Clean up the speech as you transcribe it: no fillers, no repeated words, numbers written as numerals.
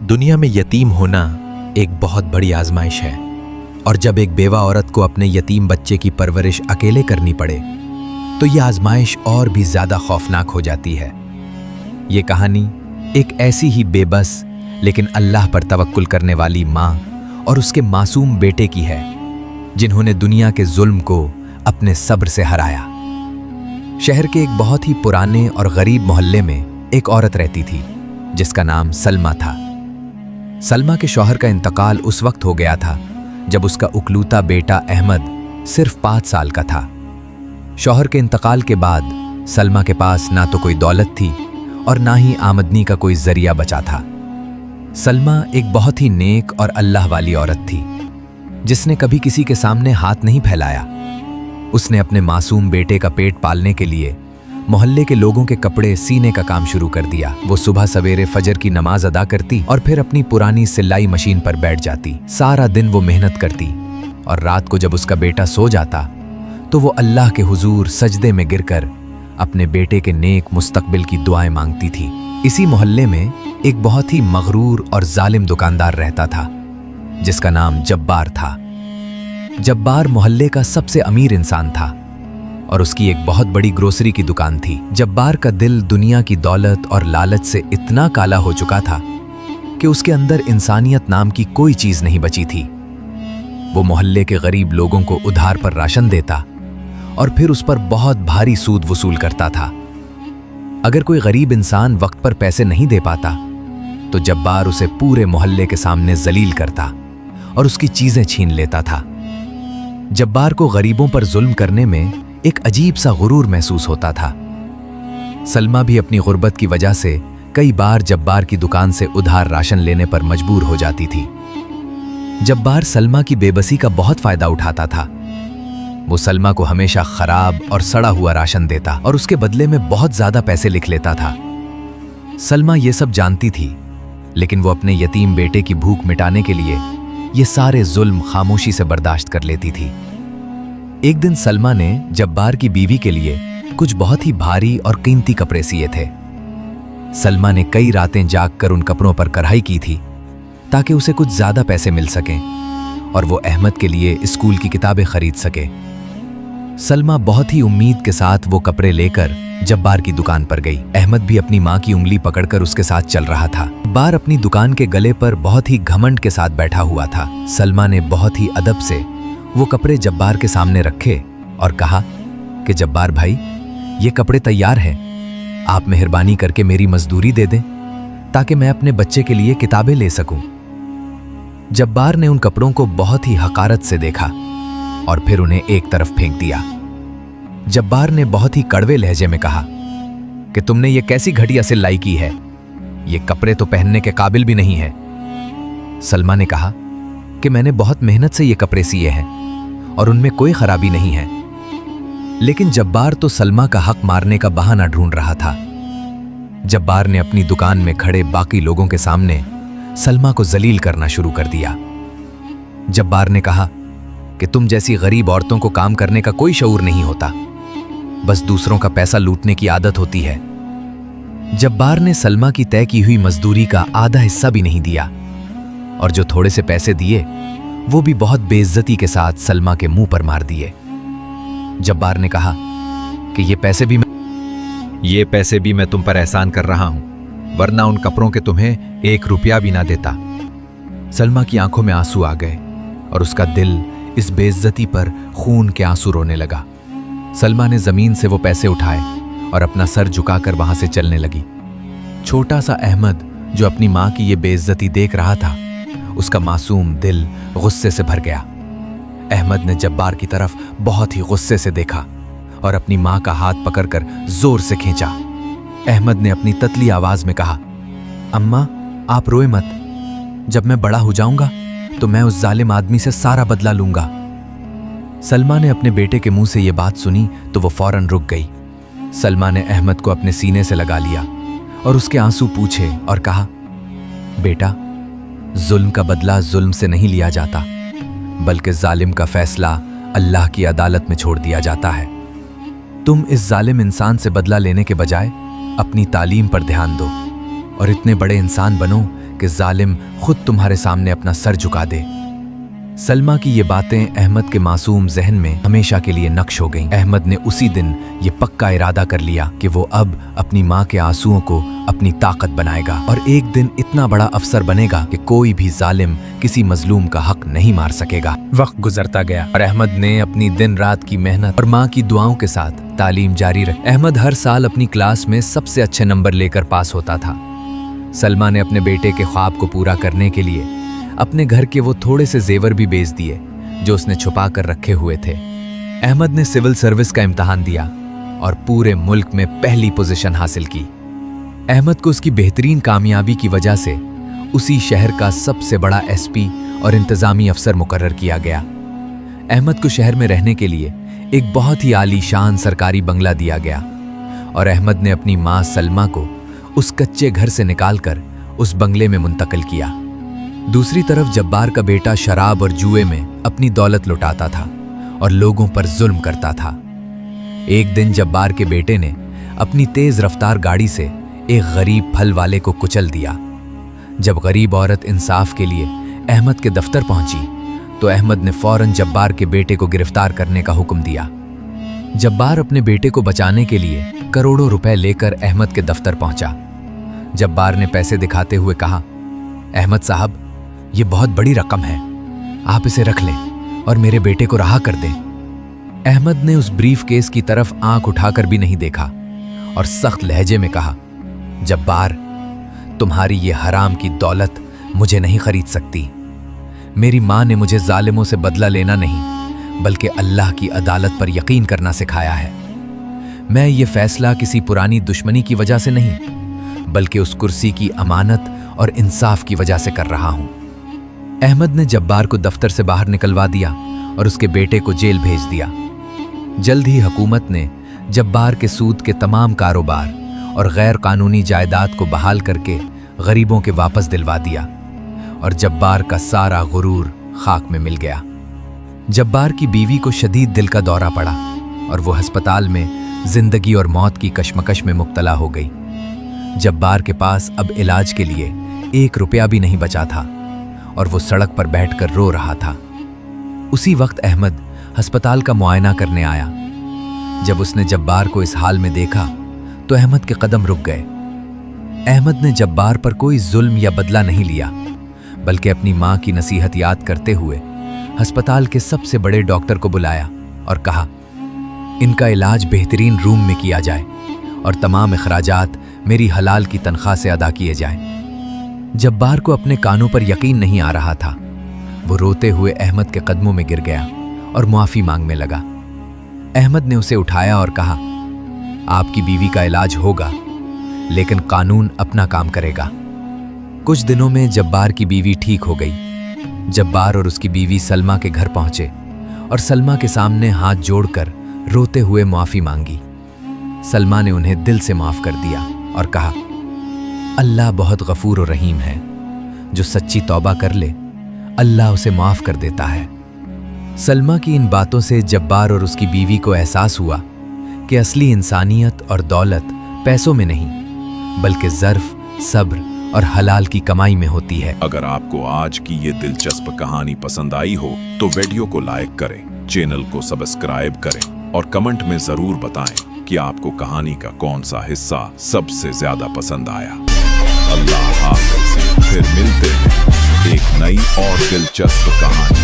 दुनिया में यतीम होना एक बहुत बड़ी आजमाइश है, और जब एक बेवा औरत को अपने यतीम बच्चे की परवरिश अकेले करनी पड़े तो यह आजमाइश और भी ज्यादा खौफनाक हो जाती है। ये कहानी एक ऐसी ही बेबस लेकिन अल्लाह पर तवक्कुल करने वाली माँ और उसके मासूम बेटे की है, जिन्होंने दुनिया के जुल्म को अपने सब्र से हराया। शहर के एक बहुत ही पुराने और गरीब मोहल्ले में एक औरत रहती थी जिसका नाम सलमा था। सलमा के शौहर का इंतकाल उस वक्त हो गया था जब उसका उकलूता बेटा अहमद सिर्फ 5 साल का था। शौहर के इंतकाल के बाद सलमा के पास ना तो कोई दौलत थी और ना ही आमदनी का कोई जरिया बचा था। सलमा एक बहुत ही नेक और अल्लाह वाली औरत थी जिसने कभी किसी के सामने हाथ नहीं फैलाया। उसने अपने मासूम बेटे का पेट पालने के लिए मोहल्ले के लोगों के कपड़े सीने का काम शुरू कर दिया। वो सुबह सवेरे फजर की नमाज अदा करती और फिर अपनी पुरानी सिलाई मशीन पर बैठ जाती। सारा दिन वो मेहनत करती और रात को जब उसका बेटा सो जाता तो वो अल्लाह के हुजूर सजदे में गिरकर अपने बेटे के नेक मुस्तकबिल की दुआएं मांगती थी। इसी मोहल्ले में एक बहुत ही मगरूर और जालिम दुकानदार रहता था जिसका नाम जब्बार था। जब्बार मोहल्ले का सबसे अमीर इंसान था और उसकी एक बहुत बड़ी ग्रोसरी की दुकान थी। जब्बार का दिल दुनिया की दौलत और लालच से इतना काला हो चुका था कि उसके अंदर इंसानियत नाम की कोई चीज नहीं बची थी। वो मोहल्ले के गरीब लोगों को उधार पर राशन देता और फिर उस पर बहुत भारी सूद वसूल करता था। अगर कोई गरीब इंसान वक्त पर पैसे नहीं दे पाता तो जब्बार उसे पूरे मोहल्ले के सामने जलील करता और उसकी चीजें छीन लेता था। जब्बार को गरीबों पर जुल्म करने में एक अजीब सा गुरूर महसूस होता था। सलमा भी अपनी गुर्बत की वजह से कई बार जब्बार की दुकान से उधार राशन लेने पर मजबूर हो जाती थी। जब्बार सलमा की बेबसी का बहुत फायदा उठाता था। वो सलमा को हमेशा खराब और सड़ा हुआ राशन देता और उसके बदले में बहुत ज्यादा पैसे लिख लेता था। सलमा ये सब जानती थी, लेकिन वो अपने यतीम बेटे की भूख मिटाने के लिए ये सारे जुल्म खामोशी से बर्दाश्त कर लेती थी। एक दिन सलमा ने जब्बार की बीवी के लिए कुछ बहुत ही भारी और कीमती कपड़े सिए थे। सलमा ने कई रातें जागकर उन कपड़ों पर कढ़ाई की थी ताकि उसे कुछ ज्यादा पैसे मिल सकें और वो अहमद के लिए स्कूल की किताबें खरीद सके। सलमा बहुत ही उम्मीद के साथ वो कपड़े लेकर जब्बार की दुकान पर गई। अहमद भी अपनी माँ की उंगली पकड़कर उसके साथ चल रहा था। जब्बार अपनी दुकान के गले पर बहुत ही घमंड के साथ बैठा हुआ था। सलमा ने बहुत ही अदब से वो कपड़े जब्बार के सामने रखे और कहा कि जब्बार भाई, ये कपड़े तैयार हैं, आप मेहरबानी करके मेरी मजदूरी दे दें ताकि मैं अपने बच्चे के लिए किताबें ले सकूं। जब्बार ने उन कपड़ों को बहुत ही हकारत से देखा और फिर उन्हें एक तरफ फेंक दिया। जब्बार ने बहुत ही कड़वे लहजे में कहा कि तुमने ये कैसी घटिया सिलाई की है, ये कपड़े तो पहनने के काबिल भी नहीं है। सलमा ने कहा कि मैंने बहुत मेहनत से ये कपड़े सिए हैं और उनमें कोई खराबी नहीं है। लेकिन जब्बार तो सलमा का हक मारने का बहाना ढूंढ रहा था। जब्बार ने अपनी दुकान में खड़े बाकी लोगों के सामने सलमा को जलील करना शुरू कर दिया। जब्बार ने कहा कि तुम जैसी गरीब औरतों को काम करने का कोई शऊर नहीं होता, बस दूसरों का पैसा लूटने की आदत होती है। जब्बार ने सलमा की तय की हुई मजदूरी का आधा हिस्सा भी नहीं दिया और जो थोड़े से पैसे दिए वो भी बहुत बेइज्जती के साथ सलमा के मुंह पर मार दिए। जब्बार ने कहा कि ये पैसे भी मैं तुम पर एहसान कर रहा हूं, वरना उन कपड़ों के तुम्हें 1 रुपया भी ना देता। सलमा की आंखों में आंसू आ गए और उसका दिल इस बेइज्जती पर खून के आंसू रोने लगा। सलमा ने जमीन से वो पैसे उठाए और अपना सर झुकाकर वहां से चलने लगी। छोटा सा अहमद जो अपनी मां की ये बेइज्जती देख रहा था, उसका मासूम दिल गुस्से से भर गया। अहमद ने जब्बार की तरफ बहुत ही गुस्से से देखा और अपनी मां का हाथ पकड़कर जोर से खींचा। अहमद ने अपनी ततली आवाज में कहा, अम्मा आप रोए मत, जब मैं बड़ा हो जाऊंगा तो मैं उस जालिम आदमी से सारा बदला लूंगा। सलमा ने अपने बेटे के मुंह से यह बात सुनी तो वो फौरन रुक गई। सलमा ने अहमद को अपने सीने से लगा लिया और उसके आंसू पूछे और कहा, बेटा, जुल्म का बदला जुल्म से नहीं लिया जाता, बल्कि जालिम का फैसला अल्लाह की अदालत में छोड़ दिया जाता है। तुम इस जालिम इंसान से बदला लेने के बजाय अपनी तालीम पर ध्यान दो और इतने बड़े इंसान बनो कि जालिम खुद तुम्हारे सामने अपना सर झुका दे। सलमा की ये बातें अहमद के मासूम जहन में हमेशा के लिए नक्श हो गईं। अहमद ने उसी दिन ये पक्का इरादा कर लिया कि वो अब अपनी माँ के आंसुओं को अपनी ताकत बनाएगा और एक दिन इतना बड़ा अफसर बनेगा कि कोई भी जालिम किसी मजलूम का हक नहीं मार सकेगा। वक्त गुजरता गया और अहमद ने अपनी दिन रात की मेहनत और माँ की दुआओं के साथ तालीम जारी रखी। अहमद हर साल अपनी क्लास में सबसे अच्छे नंबर लेकर पास होता था। सलमा ने अपने बेटे के ख्वाब को पूरा करने के लिए अपने घर के वो थोड़े से जेवर भी बेच दिए जो उसने छुपा कर रखे हुए थे। अहमद ने सिविल सर्विस का इम्तिहान दिया और पूरे मुल्क में पहली पोजीशन हासिल की। अहमद को उसकी बेहतरीन कामयाबी की वजह से उसी शहर का सबसे बड़ा एसपी और इंतजामी अफसर मुकर्रर किया गया। अहमद को शहर में रहने के लिए एक बहुत ही आलीशान सरकारी बंगला दिया गया और अहमद ने अपनी माँ सलमा को उस कच्चे घर से निकालकर उस बंगले में मुंतकिल किया। दूसरी तरफ जब्बार का बेटा शराब और जुए में अपनी दौलत लुटाता था और लोगों पर जुल्म करता था। एक दिन जब्बार के बेटे ने अपनी तेज रफ्तार गाड़ी से एक गरीब फल वाले को कुचल दिया। जब गरीब औरत इंसाफ के लिए अहमद के दफ्तर पहुंची तो अहमद ने फौरन जब्बार के बेटे को गिरफ्तार करने का हुक्म दिया। जब्बार अपने बेटे को बचाने के लिए करोड़ों रुपए लेकर अहमद के दफ्तर पहुंचा। जब्बार ने पैसे दिखाते हुए कहा, अहमद साहब, ये बहुत बड़ी रकम है, आप इसे रख लें और मेरे बेटे को रहा कर दें। अहमद ने उस ब्रीफ केस की तरफ आंख उठाकर भी नहीं देखा और सख्त लहजे में कहा, जब्बार, तुम्हारी ये हराम की दौलत मुझे नहीं खरीद सकती। मेरी माँ ने मुझे जालिमों से बदला लेना नहीं बल्कि अल्लाह की अदालत पर यकीन करना सिखाया है। मैं ये फैसला किसी पुरानी दुश्मनी की वजह से नहीं बल्कि उस कुर्सी की अमानत और इंसाफ की वजह से कर रहा हूं। अहमद ने जब्बार को दफ्तर से बाहर निकलवा दिया और उसके बेटे को जेल भेज दिया। जल्द ही हुकूमत ने जब्बार के सूद के तमाम कारोबार और गैर कानूनी जायदाद को बहाल करके गरीबों के वापस दिलवा दिया और जब्बार का सारा गुरूर खाक में मिल गया। जब्बार की बीवी को शदीद दिल का दौरा पड़ा और वो अस्पताल में जिंदगी और मौत की कश्मकश में मुब्तला हो गई। जब्बार के पास अब इलाज के लिए 1 रुपया भी नहीं बचा था और वो सड़क पर बैठकर रो रहा था। उसी वक्त अहमद अस्पताल का मुआयना करने आया। जब उसने जब्बार को इस हाल में देखा तो अहमद के कदम रुक गए। अहमद ने जब्बार पर कोई जुल्म या बदला नहीं लिया बल्कि अपनी माँ की नसीहत याद करते हुए अस्पताल के सबसे बड़े डॉक्टर को बुलाया और कहा, इनका इलाज बेहतरीन रूम में किया जाए और तमाम अखराजात मेरी हलाल की तनख्वाह से अदा किए जाएं। जब्बार को अपने कानों पर यकीन नहीं आ रहा था। वो रोते हुए अहमद के कदमों में गिर गया और मुआफी मांगने लगा। अहमद ने उसे उठाया और कहा, आपकी बीवी का इलाज होगा लेकिन कानून अपना काम करेगा। कुछ दिनों में जब्बार की बीवी ठीक हो गई। जब्बार और उसकी बीवी सलमा के घर पहुंचे और सलमा के सामने हाथ जोड़कर रोते हुए माफी मांगी। सलमा ने उन्हें दिल से माफ कर दिया और कहा, अल्लाह बहुत गफूर और रहीम है, जो सच्ची तौबा कर ले अल्लाह उसे माफ कर देता है। सलमा की इन बातों से जब्बार और उसकी बीवी को एहसास हुआ कि असली इंसानियत और दौलत पैसों में नहीं बल्कि ज़र्फ, सब्र और हलाल की कमाई में होती है। अगर आपको आज की ये दिलचस्प कहानी पसंद आई हो तो वीडियो को लाइक करें, चैनल को सब्सक्राइब करें और कमेंट में जरूर बताएं कि आपको कहानी का कौन सा हिस्सा सबसे ज्यादा पसंद आया। अल्लाह हाफ़िज़, फिर मिलते हैं एक नई और दिलचस्प कहानी।